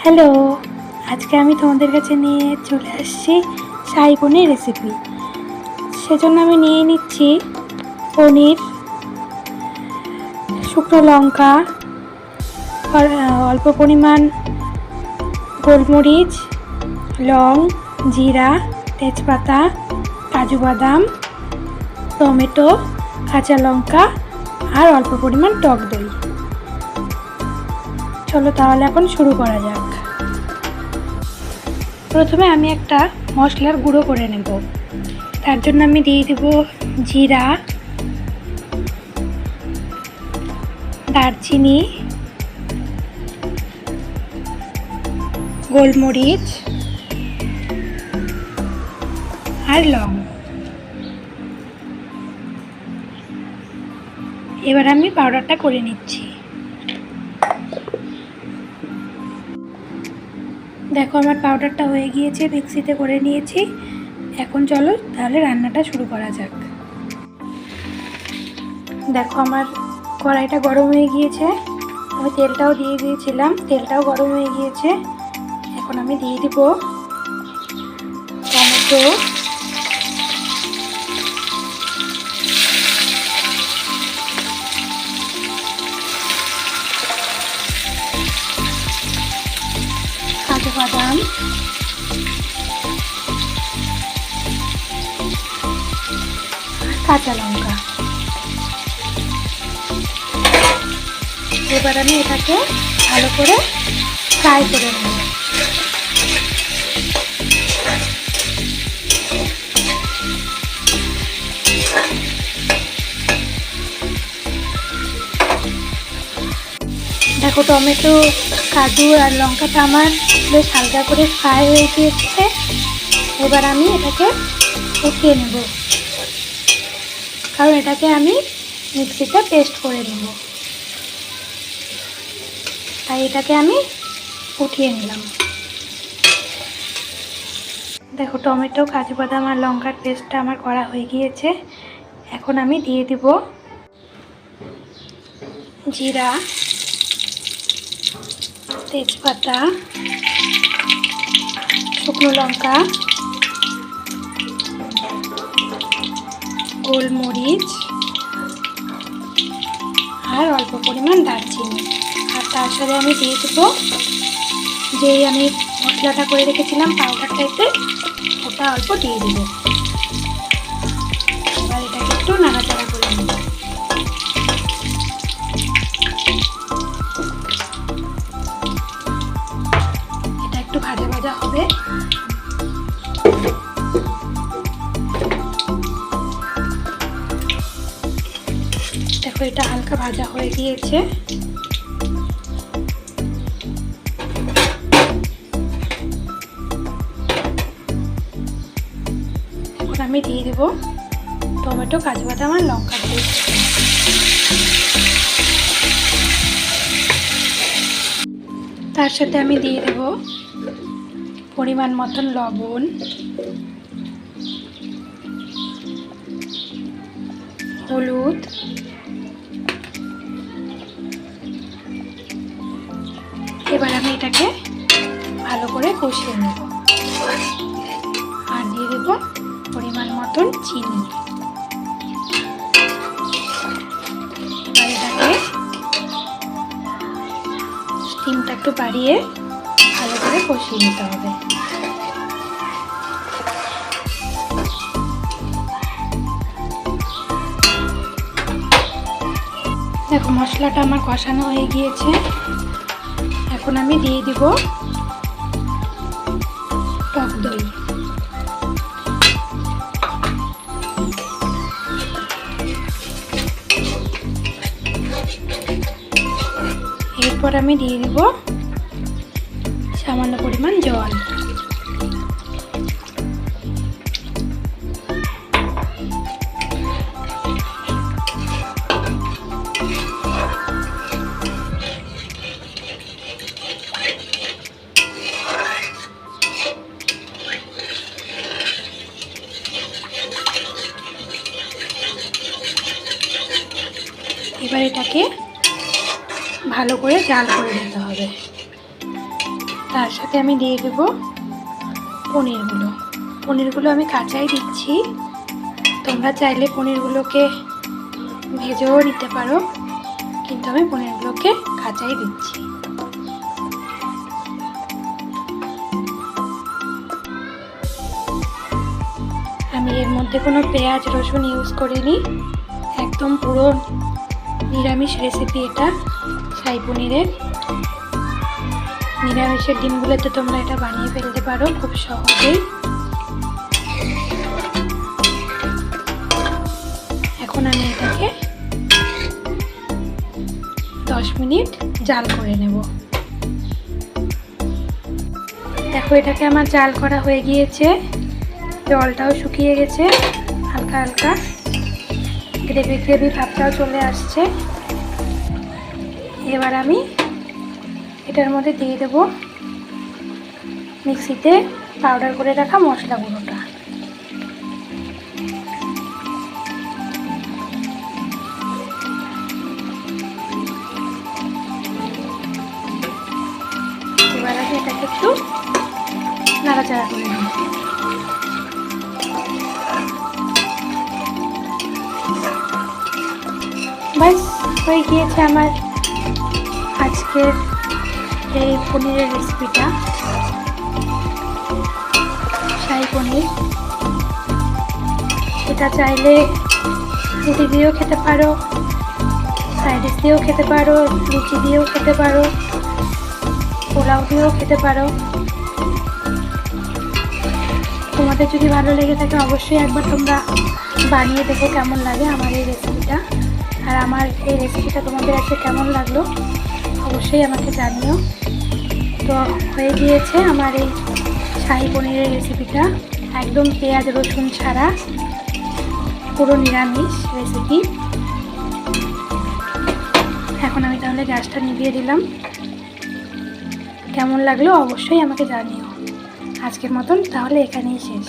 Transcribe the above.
Hello, আজকে আমি তোমাদের কাছে নিয়ে চলে আসছি শাহী পনির রেসিপি। সেজন্য আমি নিয়ে নিচ্ছি পনির, শুকনো লঙ্কা, অল্প পরিমাণ গোলমরিচ, লং, জিরা, তেজপাতা, কাজু বাদাম, টমেটো, কাঁচা লঙ্কা আর অল্প পরিমাণ টক দই। চলো তাহলে এখন শুরু করা যাক। প্রথমে আমি একটা মশলার গুঁড়ো করে নেব। তার জন্য আমি দিয়ে দেব জিরা, দারচিনি, গোলমরিচ আর লং। এবার আমি পাউডারটা করে নিচ্ছি। দেখো আমার পাউডারটা হয়ে গিয়েছে, মিক্সিতে করে নিয়েছি। এখন চলো তাহলে রান্নাটা শুরু করা যাক। দেখো আমার কড়াইটা গরম হয়ে গিয়েছে, আমি তেলটাও দিয়ে দিয়েছিলাম, তেলটাও গরম হয়ে গিয়েছে। এখন আমি দিয়ে দিব টমেটো, কাজু বাদাম, কাঁচা লঙ্কা। এবার আমি এটাকে ভালো করে ফ্রাই করে নেব। দেখো টমেটো, কাজু আর লঙ্কাটা আমার বেশ হালকা করে ফ্রাই হয়ে গিয়েছে। এবার আমি এটাকে উঠিয়ে নেব, কারণ এটাকে আমি মিক্সিতে পেস্ট করে নেব, তাই এটাকে আমি উঠিয়ে নিলাম। দেখো টমেটো, কাজু বাদাম আর লঙ্কার পেস্টটা আমার করা হয়ে গিয়েছে। এখন আমি দিয়ে দিব জিরা, তেজপাতা, শুকনো লঙ্কা, গোলমরিচ আর অল্প পরিমাণ দারচিনি। আর তার সাথে আমি দিয়ে দেবো যেই আমি মশলাটা করে রেখেছিলাম পাউডার টাইপের, ওটা অল্প দিয়ে দেবো। এবার এটাকে একটু নাড়াচাড়া করে নেব। এটা একটু ভাজা ভাজা হবে। দেখো এটা হালকা ভাজা হয়ে গিয়েছে। এখন আমি দিয়ে দেব টমেটো, কাজু বাদাম আর লঙ্কা পেস্ট। তার সাথে আমি দিয়ে দেব পরিমাণ মতন লবণ, হলুদ, এবার আমি এটাকে ভালো করে কষিয়ে নেব। আর দিয়ে দেব পরিমাণ মতন চিনি। এবার এটাকে স্টিমটা একটু বাড়িয়ে ভালো করে কষিয়ে নিতে হবে। দেখো মশলাটা আমার কষানো হয়ে গিয়েছে। এখন আমি দিয়ে দিব টক দই। এরপর আমি দিয়ে দিব সামান্য পরিমাণ জল। এবার এটাকে ভালো করে জাল করে নিতে হবে। তার সাথে আমি দিয়ে দেবো পনিরগুলো। পনিরগুলো আমি কাঁচাই দিচ্ছি, তোমরা চাইলে পনিরগুলোকে ভেজেও দিতে পারো, কিন্তু আমি পনিরগুলোকে কাঁচাই দিচ্ছি। আমি এর মধ্যে কোনো পেঁয়াজ রসুন ইউজ করিনি, একদম পুরো নিরামিষ রেসিপি এটা শাহী পনিরের। নিরামিষের দিনগুলোতে তোমরা এটা বানিয়ে ফেলতে পারো খুব সহজেই। এখন আমি এটাকে 10 মিনিট জাল করে নেব। দেখো এটাকে আমার জাল করা হয়ে গিয়েছে, জলটাও শুকিয়ে গেছে, হালকা হালকা গ্রেভি গ্রেভি ভাবটাও চলে আসছে। এবার আমি এটার মধ্যে দিয়ে দেবো মিক্সিতে পাউডার করে রাখা মশলা গুঁড়োটা। এবার আমি এটাকে একটু নাড়াচাড়া করে নেব। বাস হয়ে গিয়েছে আমার আজকের এই পনিরের রেসিপিটা, শাহী পনির। এটা চাইলে রুটি দিয়েও খেতে পারো, ফ্রাইড রাইস দিয়েও খেতে পারো, লুচি দিয়েও খেতে পারো, পোলাও দিয়েও খেতে পারো। তোমাদের যদি ভালো লেগে থাকে অবশ্যই একবার তোমরা বানিয়ে দেখো কেমন লাগে আমার এই রেসিপিটা। আর আমার এই রেসিপিটা তোমাদের কাছে কেমন লাগলো অবশ্যই আমাকে জানিও। তো হয়ে গিয়েছে আমার এই শাহী পনিরের রেসিপিটা, একদম পেঁয়াজ রসুন ছাড়া পুরো নিরামিষ রেসিপি। এখন আমি তাহলে গ্যাসটা নিভিয়ে দিলাম। কেমন লাগলো অবশ্যই আমাকে জানিও। আজকের মতন তাহলে এখানেই শেষ।